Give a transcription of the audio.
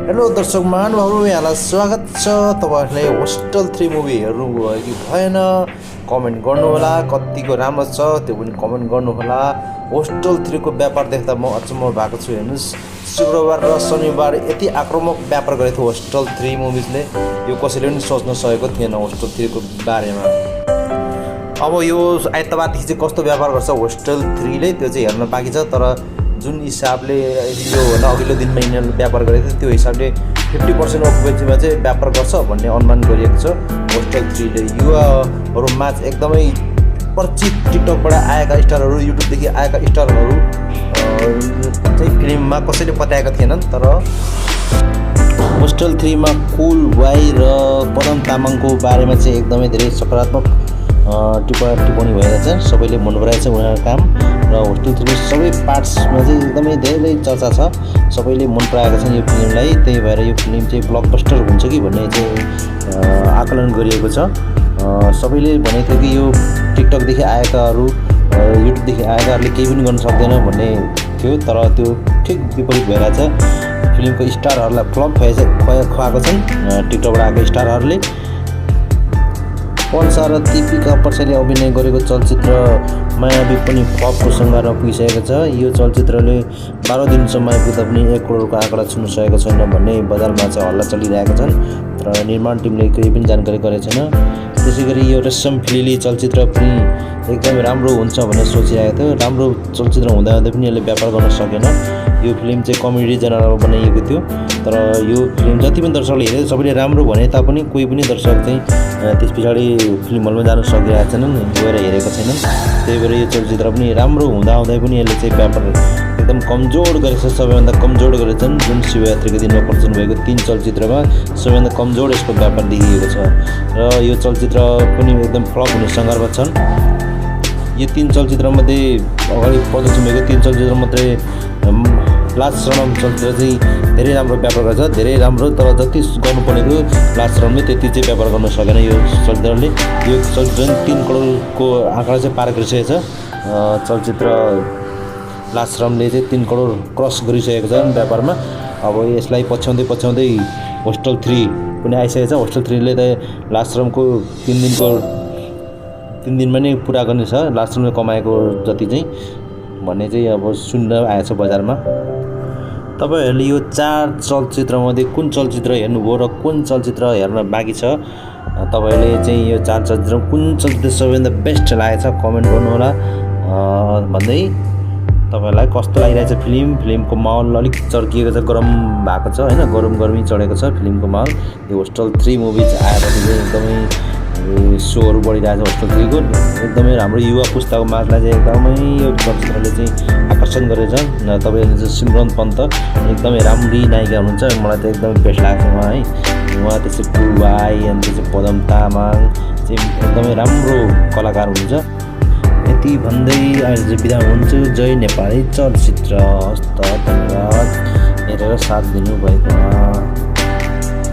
Hello दर्शक महानुभावहरू, यहाँलाई स्वागत छ। तपाईहरुले होस्टल 3 मुभी हेर्नुभयो कि भएन कमेन्ट गर्नुहोला। कतिको राम्रो छ त्यो पनि कमेन्ट गर्नुहोला। होस्टल 3 को व्यापार देख्दा म अचम्म भएको छु। हेर्नुस्, शुक्रबार र शनिबार यति आक्रामक व्यापार गरेको थियो होस्टल 3 मुभिजले, यो कसैले पनि सोच्न सकेको थिएन होस्टल 3 को बारेमा। अब यो आइतबारदेखि चाहिँ कस्तो व्यापार गर्छ होस्टल 3 ले त्यो चाहिँ हेर्न बाँकी छ। तर जुन हिसाबले यो अघिल्लो दिनमा यिनीहरूले व्यापार गरेको थियो त्यो हिसाबले 50% अकुपेन्सीमा चाहिँ व्यापार गर्छ भन्ने अनुमान गरिएको छ होस्टल 3 ले। युवाहरूमा एकदमै परिचित टिकटकबाट आएका स्टारहरू, युट्युबदेखि आएका स्टारहरू चाहिँ फिल्ममा कसैले बताएका थिएनन्। तर होस्टल 3 मा कुल वाई र पदम तामाङको बारेमा चाहिँ एकदमै धेरै सकारात्मक टिप्पणी भइरहेको छ। सबैले मन पराएको छ उनीहरूको काम र होस्टल 3 को सबै पार्ट्समा चाहिँ एकदमै धेरै चर्चा छ। सबैले मन पराएको छ यो फिल्मलाई, त्यही भएर यो फिल्म चाहिँ ब्लकबस्टर हुन्छ कि भन्ने चाहिँ आकलन गरिएको छ। सबैले भनेको थियो कि यो टिकटकदेखि आएकाहरू, युट्युबदेखि आएकाहरूले केही पनि गर्न सक्दैन भन्ने थियो, तर त्यो ठिक विपरीत भइरहेछ। फिल्मको स्टारहरूलाई फ्लप खुवाएको छन् टिकटकबाट आएको स्टारहरूले। पल्सा र दीपिका पर्साले अभिनय गरेको चलचित्र मायावी पनि फ्लपको सङ्घारमा पुगिसकेको छ। यो चलचित्रले 12 दिनसम्म आइपुग्दा पनि 1 करोडको आँकडा छुन सकेको छैन भन्ने बजारमा चाहिँ हल्ला चलिरहेका छन्, तर निर्माण टिमले केही पनि जानकारी गरेको छैन। त्यसैगरी यो रेशम फिलिली चलचित्र पनि एकदमै राम्रो हुन्छ भनेर सोचिरहेको थियो। राम्रो चलचित्र हुँदा पनि यसले व्यापार गर्न सकेन। यो फिल्म चाहिँ कमेडी जेनरमा बनाइएको थियो, तर यो फिल्म जति पनि दर्शकले हेरे सबैले राम्रो भने तापनि कोही पनि दर्शक चाहिँ त्यस पछाडि फिल्म हलमा जान सकिरहेका छैनन्, गएर हेरेका छैनन्। त्यही भएर यो चलचित्र पनि राम्रो हुँदाहुँदै पनि यसले चाहिँ व्यापार एकदम कमजोर गरेको छ। सबैभन्दा कमजोर गरेको छन् जुन शिवरात्रिको दिनमा प्रदर्शन भएको 3 चलचित्रमा सबैभन्दा कमजोर यसको व्यापार देखिएको छ र यो चलचित्र पनि एकदम फ्लप हुने सङ्घर्षमा छन्। यो 3 चलचित्रमध्ये अगाडि प्रदर्शन भएको 3 चलचित्र मात्रै लास्ट श्रम चलचित्र चाहिँ धेरै राम्रो व्यापार गर्छ, धेरै राम्रो, तर जति गर्नुपर्नेको लास्ट श्रमले त्यति चाहिँ व्यापार गर्न सकेन यो चलचित्रले। यो चलचित्र 3 करोडको आँकडा चाहिँ पार गरिसकेको छ। चलचित्र लास्ट श्रमले चाहिँ 3 करोड क्रस गरिसकेको छ व्यापारमा। अब यसलाई पछ्याउँदै होस्टल 3 पनि आइसकेको छ। होस्टल 3 ले त लास्ट श्रमको 3 दिनमा नै पुरा गर्ने छ, लास्ट श्रमले कमाएको जति चाहिँ भन्ने चाहिँ अब सुन्न आएछ बजारमा। तपाईहरुले यो 4 चलचित्रमध्ये कुन चलचित्र हेर्नुभयो र कुन चलचित्र हेर्न बाँकी छ? तपाईहरुले चाहिँ यो 4 चलचित्र कुन चलचित्र सबैभन्दा बेस्ट लागेछ कमेन्ट गर्नुहोला। भन्दै तपाईहरुलाई कस्तो लागिरहेछ फिल्मको माहौल अलिक चर्किएको छ, गरम भएको छ हैन, गर्मी चढेको छ फिल्मको माहौल। यो होस्टल 3 मुभी आएपछि चाहिँ एकदमै सोहरू बढिरहेको छ होस्टल 3 को। एकदमै हाम्रो युवा पुस्ताको माझलाई चाहिँ एकदमै यो चलचित्रले चाहिँ आकर्षण गरेछ। तपाईहरुले चाहिँ सिमरन पन्त एकदमै राम्री नायिका हुनुहुन्छ, मलाई त एकदमै बेस्ट लाग्छ उहाँ है। उहाँ त्यसै पुलवाई अनि त्यसै पदम तामाङ चाहिँ एकदमै राम्रो कलाकार हुनुहुन्छ। यति भन्दै अहिले चाहिँ बिदा हुन्छु। जय नेपाली चलचित्र। हस्त धन्यवाद हेरेर साथ दिनुभएकोमा।